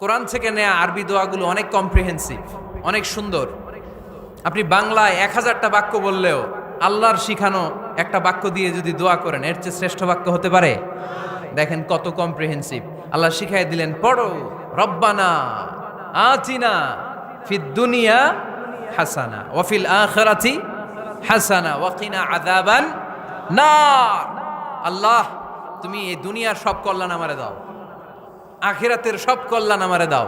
কোরআন থেকে নেয়া আরবি দোয়াগুলো অনেক কম্প্রিহেন্সিভ, অনেক সুন্দর। আপনি বাংলায় 1000টা বাক্য বললেও আল্লাহর শিখানো একটা বাক্য দিয়ে যদি দোয়া করেন, এর চেয়ে শ্রেষ্ঠ বাক্য হতে পারে? দেখেন কত কম্প্রিহেন্সিভ। আল্লাহ শিখাই দিলেন, পড়ো রব্বানা আতিনা ফিদ দুনিয়া হাসানা ওয়া ফিল আখিরাতি হাসানা ওয়া কিনা আযাবান নার। আল্লাহ, তুমি এই দুনিয়ার সব কল্যাণ আমারে দাও, আখিরাতের সব কল্যাণ আমারে দাও,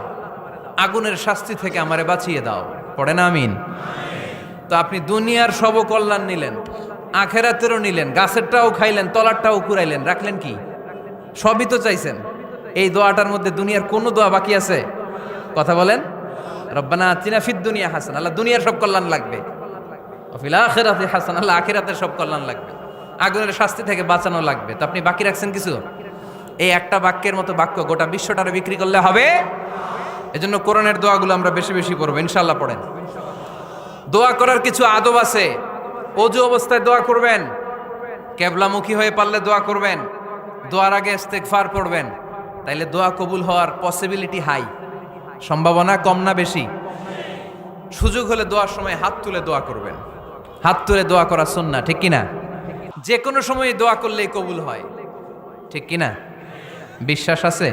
আগুনের শাস্তি থেকে আমারে বাঁচিয়ে দাও। পড়ে না আমিন? তো আপনি দুনিয়ার সব কল্যাণ নিলেন, আখিরাতেরও নিলেন, গাছেরটাও খাইলেন, তলারটাও কুড়াইলেন, রাখলেন কি? সবই তো চাইছেন। এই দোয়াটার মধ্যে দুনিয়ার কোনো দোয়া বাকি আছে? কথা বলেন। রব্বানা আতিনা ফিদ দুনিয়া হাসান, আল্লাহ দুনিয়ার সব কল্যাণ লাগবে। ওয়া ফিল আখিরাতি হাসান, আল্লাহ আখিরাতের সব কল্যাণ লাগবে, আগুনের শাস্তি থেকে বাঁচানো লাগবে। তো আপনি বাকি রাখছেন কিছু? এই একটা বাক্যের মতো বাক্য গোটা বিশ্বটারে বিক্রি করলে হবে? এজন্য কোরআনের দোয়াগুলো আমরা বেশি বেশি পড়বো, ইনশাআল্লাহ। পড়েন। দোয়া করার কিছু আদব আছে। অজু অবস্থায় দোয়া করবেন, কেবলামুখী হয়ে পারলে দোয়া করবেন, দোয়ার আগে ইস্তেগফার পড়বেন, তাইলে দোয়া কবুল হওয়ার পসিবিলিটি হাই, সম্ভাবনা কম না বেশি? সুযোগ হলে দোয়ার সময় হাত তুলে দোয়া করবেন। হাত তুলে দোয়া করা সুন্নাহ, ঠিক কিনা? যে কোনো সময় দোয়া করলেই কবুল হয়, ঠিক কিনা? বিশ্বাস আছে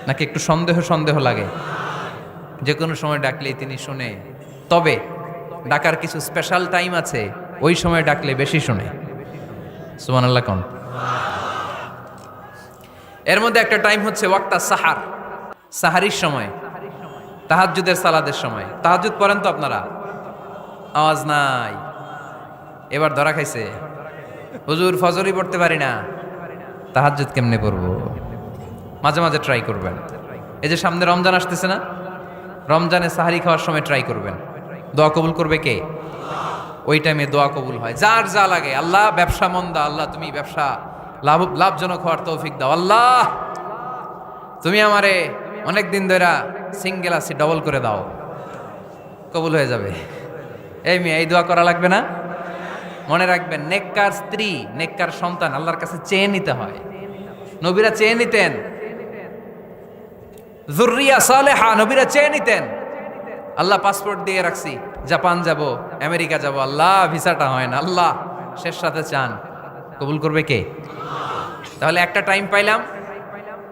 নাকি একটু সন্দেহ সন্দেহ লাগে? যে কোনো সময় ডাকলেই তিনি শুনে, তবে ডাকার কিছু স্পেশাল টাইম আছে, ওই সময় ডাকলে বেশি শুনে। সুবহানাল্লাহ কোন? এর মধ্যে একটা টাইম হচ্ছে ওয়াক্তা সাহার, সাহারির সময়, তাহাজ্জুদের সালাদের সময়। তাহাজ্জুদ পড়েন তো আপনারা? আওয়াজ নাই, এবার ধরা খাইছে। হুজুর ফজরই পড়তে পারি না, তাহাজ্জুদ কেমনে পড়বো? মাঝে মাঝে ট্রাই করবেন। এই যে সামনে রমজান আসতেছে না, রমজানে সাহারি খাওয়ার সময় ট্রাই করবেন। দোয়া কবুল করবে কে? ওই টাইমে দোয়া কবুল হয়। যার যা লাগে, আল্লাহ ব্যবসা মন্দা, আল্লাহ তুমি ব্যবসা লাভজনক হওয়ার তৌফিক দাও, আল্লাহ তুমি আমারে অনেক দিন ধরে সিঙ্গেল আছি, ডবল করে দাও, কবুল হয়ে যাবে। এই মেয়ে, এই দোয়া করা লাগবে না? মনে রাখবেন, নেককার স্ত্রী, নেককার সন্তান আল্লাহর কাছে চেয়ে নিতে হয়। নবীরা চেয়ে নিতেন, যুররিয়া সালেহা নবীরা চেয়ে নিতেন। আল্লাহ পাসপোর্ট দিয়ে রাখছি, জাপান যাব, আমেরিকা যাব, আল্লাহ ভিসাটা হয় না, আল্লাহ শেষ সাথে চান, কবুল করবে কে? তাহলে একটা টাইম পাইলাম,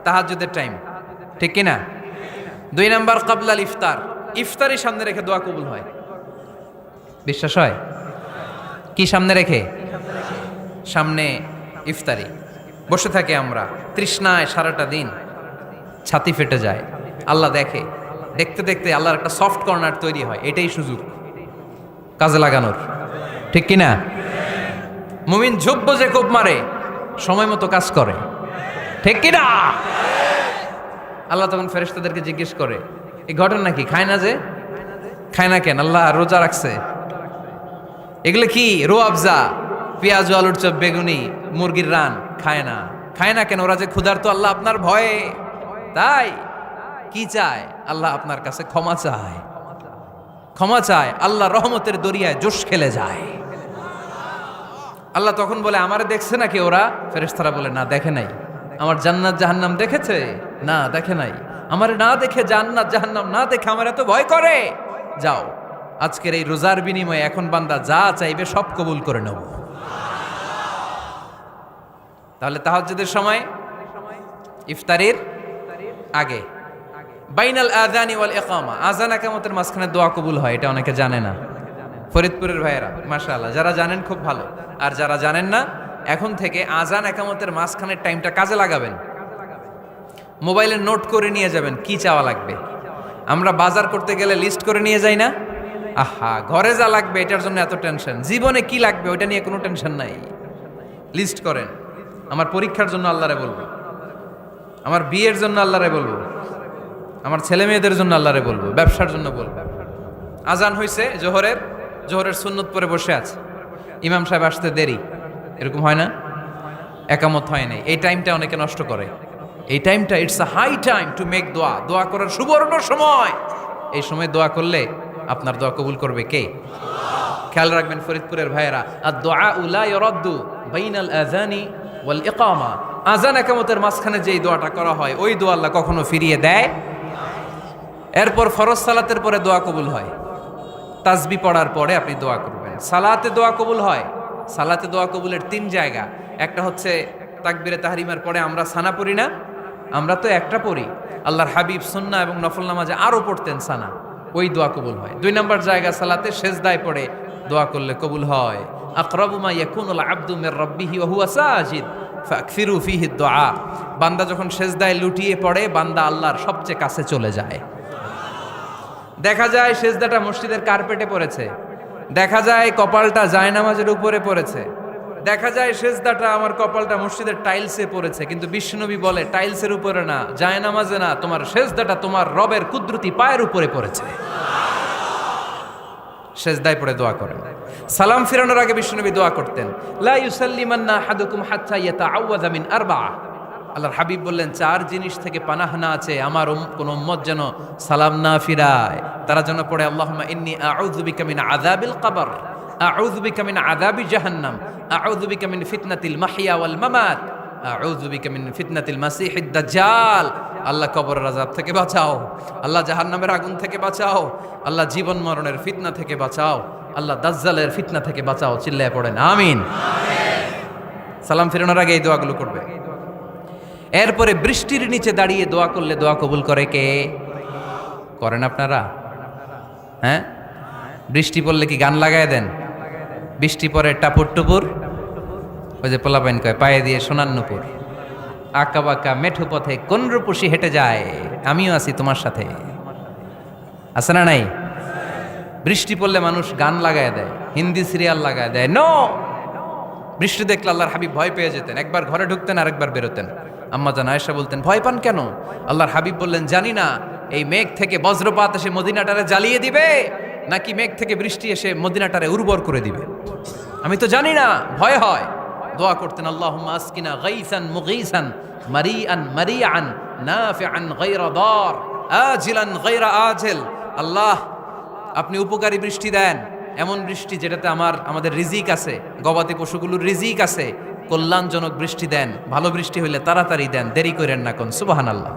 তাহাজ্জুদের টাইম, ঠিক কিনা? 2 নাম্বার কাবলাল ইফতার, ইফতারি সামনে রেখে দোয়া কবুল হয়। বিশ্বাস হয়? কি সামনে রেখে? সামনে ইফতারি। বসে থাকে আমরা তৃষ্ণায় সারাটা দিন, ছাতি ফেটে যায়, আল্লাহ দেখে, দেখতে দেখতে আল্লাহর একটা সফট কর্নার তৈরি হয়। এটাই সুযোগ কাজে লাগানোর, ঠিক কিনা? মুমিন ঝোপ যে কোপ মারে, সময় মতো কাজ করে, ঠিক কিনা? আল্লাহ তখন ফেরেশতাদেরকে জিজ্ঞেস করে, এই ঘটনা কি? খায় না যে? খায় না কেন? আল্লাহ রোজা রাখছে। এগুলো কি? রো আফজা, পেঁয়াজ আলুর চপ, বেগুনি, মুরগির রান, খায় না। খায় না কেন? ওরা যে ক্ষুধার্ত, আল্লাহ আপনার ভয়ে। তাই কি চায়? আল্লাহ আপনার কাছে ক্ষমা চায়, ক্ষমা চায়। আল্লাহ রহমতের দরিয়ায় জোশ খেলে যায়। আল্লাহ তখন বলে, আমারে দেখছে নাকি ওরা? ফেরেশতারা বলে, না দেখে নাই। আমার জান্নাত জাহান্নাম দেখেছে? না দেখে নাই। আমারে না দেখে, জান্নাত জাহান্নাম না দেখে আমার এত ভয় করে? যাও, আজকের এই রোজার বিনিময়ে এখন বান্দা যা চাইবে সব কবুল করে নেব। তাহলে তাহাজ্জুদের সময়, ইফতারির আগে, বাইনাল আযানি ওয়াল ইকামা, আযান ইকামতের মাঝখানে দোয়া কবুল হয়। এটা অনেকে জানে না। ফরিদপুরের ভাইয়েরা মাশাআল্লাহ, যারা জানেন খুব ভালো, আর যারা জানেন না, এখন থেকে আযান ইকামতের মাঝখানের টাইমটা কাজে লাগাবেন। মোবাইলে নোট করে নিয়ে যাবেন কি চাওয়া লাগবে। আমরা বাজার করতে গেলে লিস্ট করে নিয়ে যাই না? আহা, ঘরে যা লাগবে এটার জন্য এত টেনশন, জীবনে কি লাগবে ওইটা নিয়ে কোনো টেনশন নাই। লিস্ট করেন। আমার পরীক্ষার জন্য আল্লাহরে বলবো, আমার বিয়ের জন্য আল্লাহরে বলবো, আমার ছেলে মেয়েদের জন্য আল্লাহরে বলবো, ব্যবসার জন্য বলবো। আজান হয়েছে জোহরের সুন্নত পরে বসে আছে, ইমাম সাহেব আসতে দেরি, এরকম হয় না? একামত হয় নাই, এই টাইমটা অনেকে নষ্ট করে। এই টাইমটা, it's a high time to make দোয়া, দোয়া করার সুবর্ণ সময়। এই সময় দোয়া করলে আপনার দোয়া কবুল করবে কে? খেয়াল রাখবেন ফরিদপুরের ভাইয়েরা, আর দোয়া লা ইউরাদ্দু বাইনাল আযানি ওয়াল ইকামা, আযান ইকামতের মাঝখানে যেই দোয়াটা করা হয়, ওই দোয়া আল্লাহ কখনো ফিরিয়ে দেয় এরপর ফরজ সালাতের পরে দোয়া কবুল হয়, তাসবি পড়ার পরে আপনি দোয়া করবেন। সালাতে দোয়া কবুল হয়, সালাতে দোয়া কবুলের 3 জায়গা। একটা হচ্ছে তাকবীরে তাহরিমার পরে আমরা সানা পড়ি না, আমরা তো একটা পড়ি, আল্লাহর হাবিব সুন্নাহ এবং নফল নামাজে আরও পড়তেন সানা, ওই দোয়া কবুল হয়। 2 নম্বর জায়গা সালাতে সেজদায় পড়ে দোয়া করলে কবুল হয়। আকরাবু মা ইয়াকুনুল আবদু মির রাব্বিহি ওয়া হুয়া সাজিদ ফাকসিরু ফিহি দুআ। বান্দা যখন সেজদায় লুটিয়ে পড়ে বান্দা আল্লাহর সবচেয়ে কাছে চলে যায়। দেখা যায় সেজদাটা মসজিদের কার্পেটে পড়েছে, দেখা যায় কপালটা জায়নামাজের উপরে পড়েছে, দেখা যায় সেজদাটা আমার কপালটা মসজিদের টাইলসে পড়েছে, কিন্তু বিশ্বনবী বলে টাইলসের উপরে না, জায়নামাজে না, তোমার সেজদাটা তোমার রবের কুদরতি পায়ের উপরে পড়েছে। সেজদায় পড়ে দোয়া করেন। সালাম ফিরানোর আগে বিশ্বনবী দোয়া করতেন, লা ইউসাল্লিমান্না আহাদুকুম হাত্তা ইয়াতাআওয়াযা মিন আরবাআ। আল্লাহর হাবিব বললেন 4 জিনিস থেকে পানাহ না আছে আমার কোন উম্মত যেন সালাম না ফিরায়। তারা যেন পড়ে আল্লাহুম্মা ইন্নী আউযু বিকা মিন আযাবিল কবর, আউযু বিকা মিন আযাবি জাহান্নাম, আউযু বিকা মিন ফিতনাতিল মাহইয়া ওয়াল মামাত, আউযু বিকা মিন ফিতনাতিল মাসিহিদ দাজ্জাল। আল্লাহ কবরের আযাব থেকে বাঁচাও, আল্লাহ জাহান্নামের আগুন থেকে বাঁচাও, আল্লাহ জীবন মরণের ফিতনা থেকে বাঁচাও, আল্লাহ দাজ্জালের ফিতনা থেকে বাঁচাও। চিল্লায়ে পড়েন আমিন। সালাম ফিরানোর আগে এই দোয়াগুলো করবে। এরপরে বৃষ্টির নিচে দাঁড়িয়ে দোয়া করলে দোয়া কবুল করে কে? করেন আপনারা? হ্যাঁ, বৃষ্টি পড়লে কি গান লাগায় দেন? বৃষ্টি পরে টাপুর টুপুর, ওই যে পোলাপাইন কয় পায়ে দিয়ে সোনার নুপুর, আঁকা বাঁকা মেঠো পথে কোন রূপসী হেঁটে যায়, আমিও আছি তোমার সাথে, আছে না নাই? বৃষ্টি পড়লে মানুষ গান লাগায় দেয়, হিন্দি সিরিয়াল লাগায় দেয়। নো, বৃষ্টি দেখলে আল্লাহর হাবিব ভয় পেয়ে যেতেন, একবার ঘরে ঢুকতেন আরেকবার বেরোতেন। আম্মা জান আয়েশা বলতেন ভয় পান কেন? আল্লাহর হাবিব বললেন জানি না এই মেঘ থেকে বজ্রপাত এসে মদিনাটারে জ্বালিয়ে দিবে নাকি মেঘ থেকে বৃষ্টি এসে মদিনাটারে উর্বর করে দিবে, আমি তো জানি না, ভয় হয়। দোয়া করতেন আল্লাহুম্মা আসকিনা গাইসান মুগীসান মারিআন মারিআন নাফিআন গায়রা দার আজিলান গায়রা আজিল। আল্লাহ আপনি উপকারী বৃষ্টি দেন, এমন বৃষ্টি যেটাতে আমাদের রিজিক আছে, গবাদি পশুগুলোর রিজিক আছে, কল্যাণজনক বৃষ্টি দেন, ভালো বৃষ্টি হইলে তাড়াতাড়ি দেন, দেরি করেন না কোন। সুবহানাল্লাহ।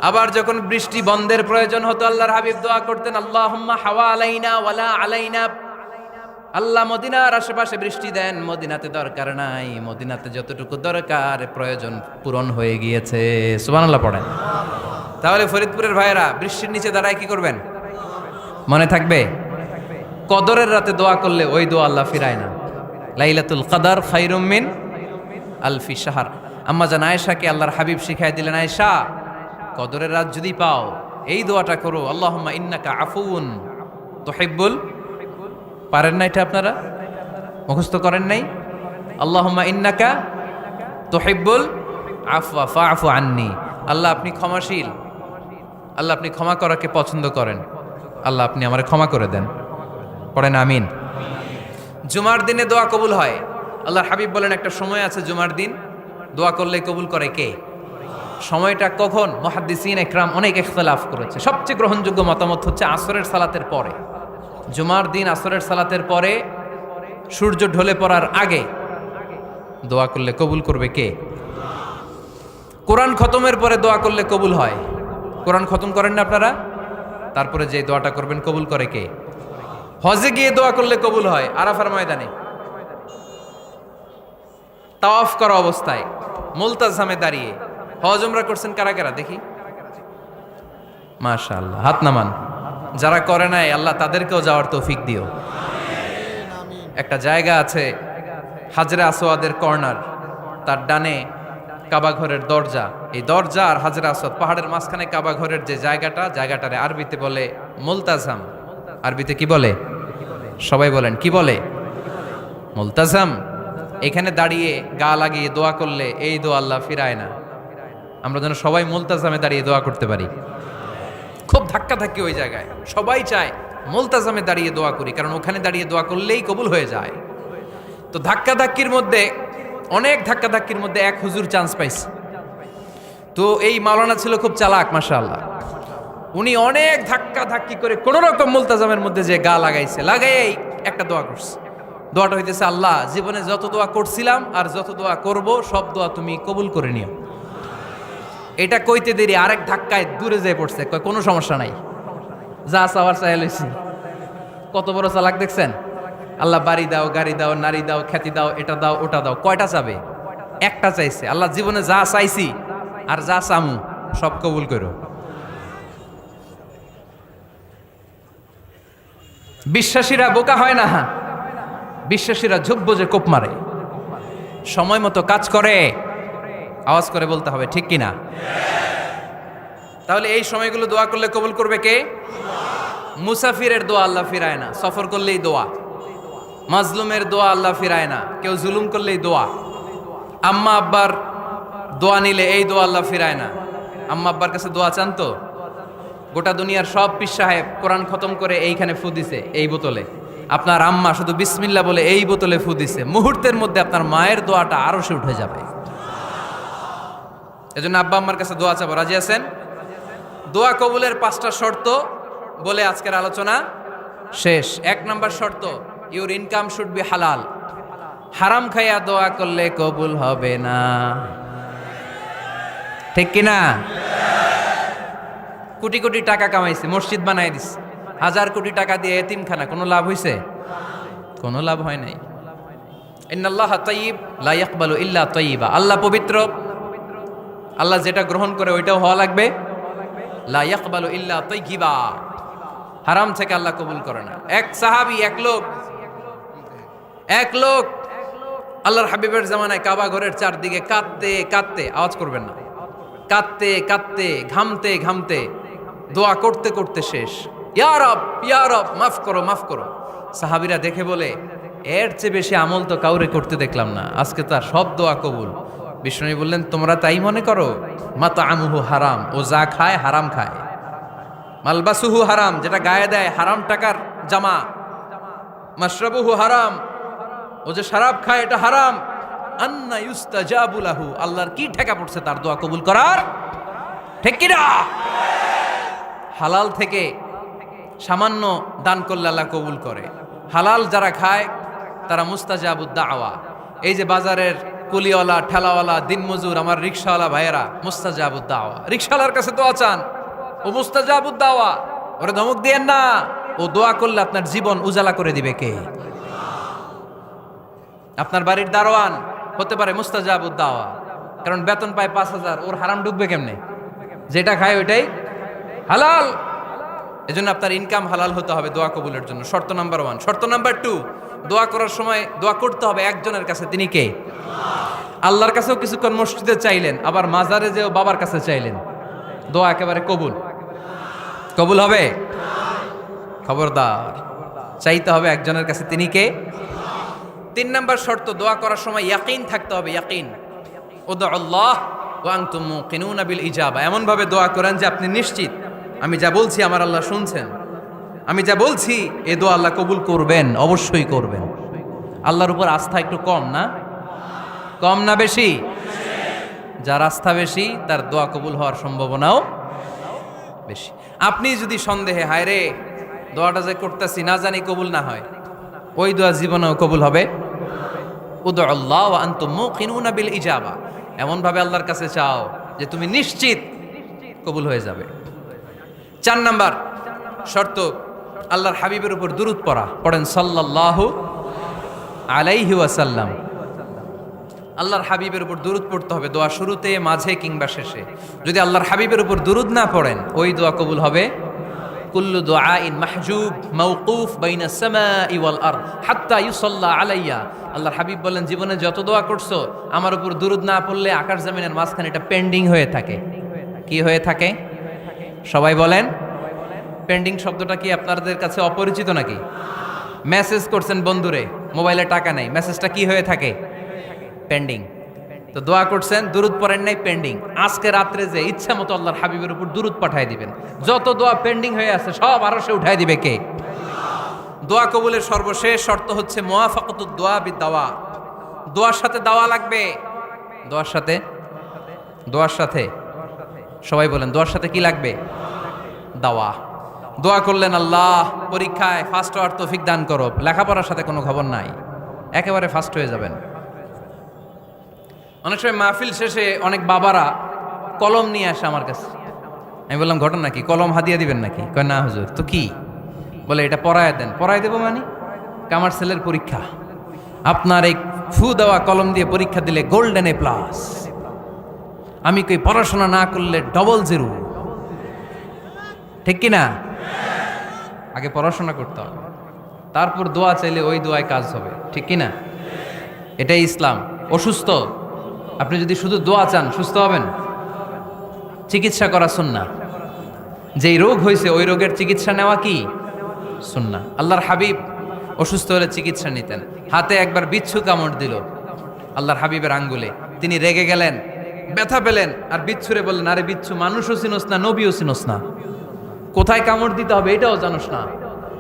আবার যখন বৃষ্টি বন্ধের প্রয়োজন হতো আল্লাহর হাবিব দোয়া করতেন আল্লাহুম্মা হাওয়া আলাইনা ওয়ালা আলাইনা। আল্লাহ মদিনার আশেপাশে বৃষ্টি দেন, মদিনাতে দরকার নাই, মদিনাতে যতটুকু দরকার প্রয়োজন পূরণ হয়ে গিয়েছে। সুবহানাল্লাহ পড়েন। তাহলে ফরিদপুরের ভাইয়েরা বৃষ্টির নিচে দাঁড়ায় কি করবেন মনে থাকবে? কদরের রাতে দোয়া করলে ওই দোয়া আল্লাহ ফিরায় না। লাইলাতুল কদর খায়রুম মিন আলফি শাহর। আম্মা জান আয়েশাকে আল্লাহর হাবিব শিখাই দিলেন, আয়েশা কদরের রাত যদি পাও এই দোয়াটা করো, আল্লাহুম্মা ইন্নাকা আফুউন তুহিব্বুল। পারেন না এটা? আপনারা মুখস্থ করেন নাই? আল্লাহুম্মা ইন্নাকা তুহিব্বুল আফওয়া ফাআফু আন্নি। আল্লাহ আপনি ক্ষমাশীল, আল্লাহ আপনি ক্ষমা করাকে পছন্দ করেন, আল্লাহ আপনি আমারে ক্ষমা করে দেন। পড়েন আমিন। জুমার দিনে দোয়া কবুল হয়। আল্লাহর হাবিব বলেন একটা সময় আছে জুমার দিন দোয়া করলে কবুল করে কে? সময়টা কখন? মুহাদ্দিসিন ইকরাম অনেক ইখতিলাফ করেছে, সবচেয়ে গ্রহণযোগ্য মতামত হচ্ছে আসরের সালাতের পরে। জুমার দিন আসরের সালাতের পরে সূর্য ঢলে পড়ার আগে দোয়া করলে কবুল করবে কে? কোরআন খতমের পরে দোয়া করলে কবুল হয়। কোরআন খতম করেন না আপনারা? তারপরে যে দোয়াটা করবেন কবুল করে কে? হজে গিয়ে দোয়া করলে কবুল হয়। আরাফার ময়দানে তাওয়াফ করা অবস্থায় মুলতাজামে দাঁড়িয়ে। হজ উমরা করছেন কারা কারা দেখি? মাশাআল্লাহ, হাত নামান। যারা করে নাই আল্লাহ তাদেরকেও যাওয়ার তৌফিক দিও। একটা জায়গা আছে হাজরে আসওয়াদের কর্নার, তার ডানে কাবা ঘরের দরজা, এই দরজা আর হাজরে আসওয়াদ পাহাড়ের মাঝখানে কাবা ঘরের যে জায়গাটারে আরবিতে বলে মুলতাজাম। আরবিতে কি বলে? সবাই বলেন কি বলে? মুলতাজাম। এখানে দাঁড়িয়ে গা লাগিয়ে দোয়া করলে এই দোয়া আল্লাহ ফিরায় না। আমরা যেন সবাই মুলতাজামে দাঁড়িয়ে দোয়া করতে পারি। খুব ধাক্কা ধাক্কি ওই জায়গায়, সবাই চায় মুলতাজামে দাঁড়িয়ে দোয়া করি, কারণ ওখানে দাঁড়িয়ে দোয়া করলেই কবুল হয়ে যায়। তো ধাক্কা ধাক্কির মধ্যে, অনেক ধাক্কা ধাক্কির মধ্যে এক হুজুর চান্স পাইছে। তো এই মাওলানা ছিল খুব চালাক মাশাআল্লাহ। উনি অনেক ধাক্কা ধাক্কি করে কোন রকম মুলতাজামের মধ্যে যে গা লাগাইছে, লাগাই একটা দোয়া করছে। দোয়াটা হইতেছে, আল্লাহ জীবনে যত দোয়া করছিলাম আর যত দোয়া করব সব দোয়া তুমি কবুল করে নিও। এটা কইতে দেরি আরেক ধাক্কায় দূরে যেয়ে পড়ছে, কয় কোনো সমস্যা নাই, যা চাওয়ার চাই লইছি। কত বড় চালাক দেখছেন? আল্লাহ বাড়ি দাও, গাড়ি দাও, নারী দাও, খ্যাতি দাও, এটা দাও, ওটা দাও, কয়টা চাবে? একটা চাইছে। আল্লাহ জীবনে যা চাইছি আর যা চামু সব কবুল করো। বিশ্বাসীরা বোকা হয় না, বিশ্বাসীরা ঝুপ বোঝে কোপ মারে, সময় মতো কাজ করে। আওয়াজ করে বলতে হবে ঠিক কিনা? তাহলে এই সময়গুলো দোয়া করলে কবুল করবে কে? মুসাফিরের দোয়া আল্লাহ ফিরায় না, সফর করলেই দোয়া। মাজলুমের দোয়া আল্লাহ ফিরায় না, কেউ জুলুম করলেই দোয়া। আম্মা আব্বার দোয়া নিলে এই দোয়া আল্লাহ ফিরায় না। আম্মা আব্বার কাছে দোয়া চান তো? গোটা দুনিয়ার সব পীর সাহেব কোরআন খতম করে এইখানে ফু দিছে এই বোতলে, আপনার আম্মা শুধু বিসমিল্লাহ বলে এই বোতলে ফু দিছে, মুহূর্তের মধ্যে আপনার মায়ের দোয়াটা আরো সে উঠে যাবে। এজন্য আব্বা আম্মার কাছে দোয়া চাবো, রাজি আছেন? দোয়া কবুলের 5টা শর্ত বলে আজকের আলোচনা শেষ। 1 নম্বর শর্ত, ইউর ইনকাম শুড বি হালাল। হারাম খাইয়া দোয়া করলে কবুল হবে না, ঠিক কিনা? কোটি কোটি টাকা কামাইছে, মসজিদ বানাই দিছে, 1000 কোটি টাকা দিয়ে এতিমখানা, কোনো লাভ হইছে? কোনো লাভ হয় নাই। ইন্নাল্লাহা তাইয়্যিব লা ইয়াকবালু ইল্লা তাইয়্যিবা। আল্লাহ পবিত্র, আল্লাহ যেটা গ্রহণ করে ওইটাও হওয়া লাগবে। লা ইয়াকবালু ইল্লা তাইয়্যিবা, হারাম থেকে আল্লাহ কবুল করে না। এক সাহাবী, এক লোক আল্লাহর হাবিবের জামানায় কাবা ঘরের চারদিকে কাঁদতে কাঁদতে, আওয়াজ করবেন না, কাঁদতে কাঁদতে, ঘামতে ঘামতে, দোয়া করতে করতে শেষ। ইয়া রব, ইয়া রব, মাফ করো, মাফ করো। সাহাবীরা দেখে বলে, এর চেয়ে বেশি আমল তো কাউরে করতে দেখলাম না, আজকে তার সব দোয়া কবুল। বিষ্ণু বললেন, তোমরা তাই মনে করো? মাতাআমুহু হারাম, ও যা খায় হারাম খায়। মালবাসুহু হারাম, যেটা গায়ে দেয় হারাম টাকার জামা। মাশরাবুহু হারাম, ও যে শরাব খায় এটা হারাম। আন্না ইউস্তাজাবু লাহু, আল্লাহর কি ঠেকা পড়ছে তার দোয়া কবুল করার, ঠিক কি না? হালাল থেকে সামান্য দান করলে আল্লাহ কবুল করে। হালাল যারা খায় তারা মুস্তাজাবুদ দাওয়া। এই যে বাজারের কুলিওয়ালা, ঠেলাওয়ালা, দিনমজুর, আমার রিকশাওয়ালা ভাইয়েরা, মুস্তাজাবুদ দাওয়া। রিকশাওয়ালার কাছে দোয়া চান, ও মুস্তাজাবুদ দাওয়া, ওরে ধমক দিয়েন না। ও দোয়া করলে আপনার জীবন উজালা করে দিবে কে? আপনার বাড়ির দারোয়ান হতে পারে মুস্তাজাবুদ দাওয়া, কারণ বেতন পায় 5000, ওর হারাম ঢুকবে কেমনে? যেটা খায় ওইটাই হালাল। এজন্য আপনার ইনকাম হালাল হতে হবে দোয়া কবুলের জন্য। শর্ত নাম্বার 1। শর্ত নাম্বার 2, দোয়া করার সময় দোয়া করতে হবে একজনের কাছে, তিনি কে? আল্লাহর কাছেও কিছুক্ষণ মসজিদে চাইলেন, আবার মাজারে যেও বাবার কাছে চাইলেন, দোয়া একেবারে কবুল। কবুল হবে? খবরদার, চাইতে হবে একজনের কাছে, তিনি কে? 3 নাম্বার শর্ত, দোয়া করার সময় ইয়াকিন থাকতে হবে। ইয়াকিন, উদউ আল্লাহ ওয়া আনতুম মুকিনুনা বিল ইজাবা। এমন ভাবে দোয়া করেন যে আপনি নিশ্চিত, আমি যা বলছি আমার আল্লাহ শুনছেন, আমি যা বলছি এ দোয়া আল্লাহ কবুল করবেন, অবশ্যই করবেন। আল্লাহর উপর আস্থা একটু কম না? কম না বেশি? যার আস্থা বেশি তার দোয়া কবুল হওয়ার সম্ভাবনাও বেশি। আপনি যদি সন্দেহে, হায় রে দোয়াটা যে করতেছি না জানি কবুল না হয়, ওই দোয়া জীবনেও কবুল হবে। উদউ আল্লাহ ওয়া আনতুম মুকিনুনা বিল ইজাবা, এমন ভাবে আল্লাহর কাছে চাও যে তুমি নিশ্চিত কবুল হয়ে যাবে। 4 নাম্বার শর্ত, আল্লাহর হাবিবের উপর দুরূদ পড়া। পড়েন সাল্লাল্লাহু আলাইহি ওয়াসাল্লাম। আল্লাহর হাবিবের উপর দুরূদ পড়তে হবে দোয়া শুরুতে, মাঝে কিংবা শেষে। যদি আল্লাহর হাবিবের উপর দুরূদ না পড়েন, ওই দোয়া কবুল হবে। কুল্লু দুআইন মাহজুব মাওকুফ বাইনা সামাই ওয়াল আরদ হাত্তা ইউসাল্লা আলাইয়া। আল্লাহর হাবিব বলেন, জীবনে যত দোয়া করছো আমার উপর দুরূদ না পড়লে আকাশ জমিনের মাঝখানে এটা পেন্ডিং হয়ে থাকে। কি হয়ে থাকে? সবাই বলেন। পেন্ডিং শব্দটা কি আপনাদের কাছে অপরিচিত নাকি? মেসেজ করছেন বন্ধুরে, মোবাইলে টাকা নেই, মেসেজটা কি হয়ে থাকে? পেন্ডিং। তো দোয়া করছেন, দুরূদ পড়েন নাই, পেন্ডিং। আজকে রাত্রে যে ইচ্ছা মতো আল্লাহর হাবিবের উপর দুরূদ পাঠায় দিবেন, যত দোয়া পেন্ডিং হয়ে আছে সব আরশে উঠায় দিবে কে? দোয়া কবুলের সর্বশেষ শর্ত হচ্ছে মুওয়াফাকাতুদ দোয়া বিদ-দাওয়া। দোয়ার সাথে দাওয়া লাগবে। দোয়ার সাথে সবাই বলেন, দোয়ার সাথে কি লাগবে? দাওয়া। দোয়া করলেন, আল্লাহ পরীক্ষায় ফার্স্ট হওয়ার তৌফিক দান করো, লেখাপড়ার সাথে কোনো খবর নাই, একেবারে ফার্স্ট হয়ে যাবেন। অনেক সময় মাহফিল শেষে অনেক বাবারা কলম নিয়ে আসে আমার কাছে। আমি বললাম ঘটনা কি, কলম হাদিয়া দিবেন নাকি? কয় না হুজুর। তো কি? বলে এটা পড়ায় দেন। পড়ায় দেবো মানে? আমার ছেলের পরীক্ষা, আপনার এই ফু দেওয়া কলম দিয়ে পরীক্ষা দিলে গোল্ডেন এ প্লাস। আমি কই পড়াশোনা না করলে ডবল জিরো, ঠিক কিনা? আগে পড়াশোনা করতে হবে, তারপর দোয়া চাইলে ওই দোয়ায় কাজ হবে, ঠিক কিনা? এটাই ইসলাম। অসুস্থ, আপনি যদি শুধু দোয়া চান সুস্থ হবেন? চিকিৎসা করা সুন্নাহ। যেই রোগ হয়েছে ওই রোগের চিকিৎসা নেওয়া কি সুন্নাহ। আল্লাহর হাবিব অসুস্থ হলে চিকিৎসা নিতেন। হাতে একবার বিচ্ছু কামড় দিল আল্লাহর হাবিবের আঙ্গুলে, তিনি রেগে গেলেন, ব্যথা পেলেন, আর বিচ্ছুরে বললেন, আরে বিচ্ছু, মানুষও চিনোস না, নবীও চিনোস না, কোথায় কামড় দিতে হবে এটাও জানোস না।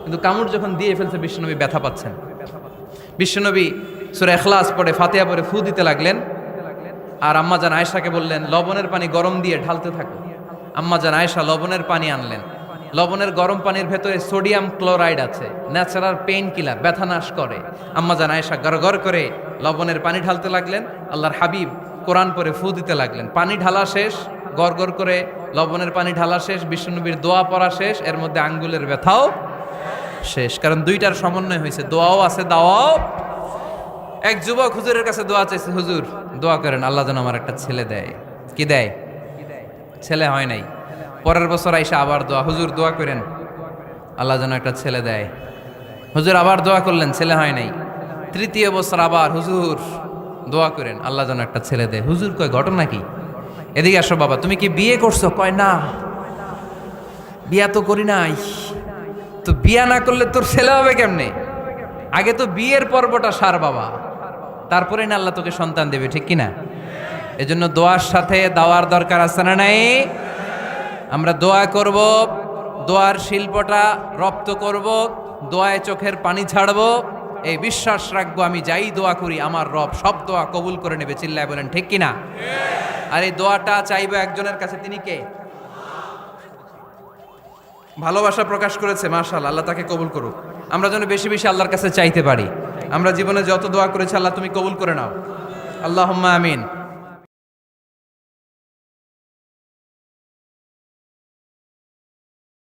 কিন্তু কামড় যখন দিয়ে ফেলছে বিশ্বনবী ব্যথা পাচ্ছেন। বিশ্বনবী সূরা ইখলাস পড়ে ফাতিহা পড়ে ফু দিতে লাগলেন, আর আম্মাজান আয়েশাকে বললেন লবণের পানি গরম দিয়ে ঢালতে থাকো। আম্মাজান আয়েশা লবণের পানি আনলেন। লবণের গরম পানির ভেতরে সোডিয়াম ক্লোরাইড আছে, ন্যাচারাল পেইন কিলার, ব্যথা নাশ করে। আম্মাজান আয়েশা গড়গড় করে লবণের পানি ঢালতে লাগলেন, আল্লাহর হাবিব কোরআন পড়ে ফু দিতে লাগলেন। পানি ঢালা শেষ, গড়গড় করে লবণের পানি ঢালা শেষ, বিশ্বনবীর দোয়া পড়া শেষ, এর মধ্যে আঙ্গুলের ব্যথাও শেষ। কারণ দুইটার সমন্বয় হয়েছে, দোয়াও আছে দাওয়াও। এক যুবক হুজুরের কাছে দোয়া চাইছে, হুজুর দোয়া করেন আল্লাহ যেন আমার একটা ছেলে দেয়। কি দেয়? ছেলে হয় নাই। পরের বছর আইসা আবার দোয়া, হুজুর দোয়া করেন আল্লাহ যেন একটা ছেলে দেয়। হুজুর আবার দোয়া করলেন, ছেলে হয় নাই। তৃতীয় বছর আবার, হুজুর দোয়া করেন আল্লাহ যেন একটা ছেলে দেয়। হুজুর কয় ঘটনা কি? এদিকে আসো বাবা, তুমি কি বিয়ে করছো? কয় না, বিয়া তো করি নাই। তো বিয়া না করলে তোর ছেলে হবে কেমনে? আগে তো বিয়ের পর্বটা সার বাবা, তারপরে না আল্লাহ তোকে সন্তান দেবে, ঠিক কিনা? এজন্য দোয়ার সাথে দাওয়ার দরকার আছে না নাই? আমরা দোয়া করব, দোয়ার শিল্পটা রপ্ত করব, দোয়ায় চোখের পানি ছাড়বো, এই বিশ্বাস রাখবো আমি যাই দোয়া করি আমার রব সব দোয়া কবুল করে নেবে। চিল্লায় বলেন ঠিক কিনা? আর এই দোয়াটা চাইবো একজনের কাছে, তিনি কে? ভালোবাসা প্রকাশ করেছে, মাশাআল্লাহ, আল্লাহ তাকে কবুল করুক। আমরা যেন বেশি বেশি আল্লাহর কাছে চাইতে পারি। আমরা জীবনে যত দোয়া করেছি আল্লাহ তুমি কবুল করে নাও, আল্লাহুম্মা আমিন।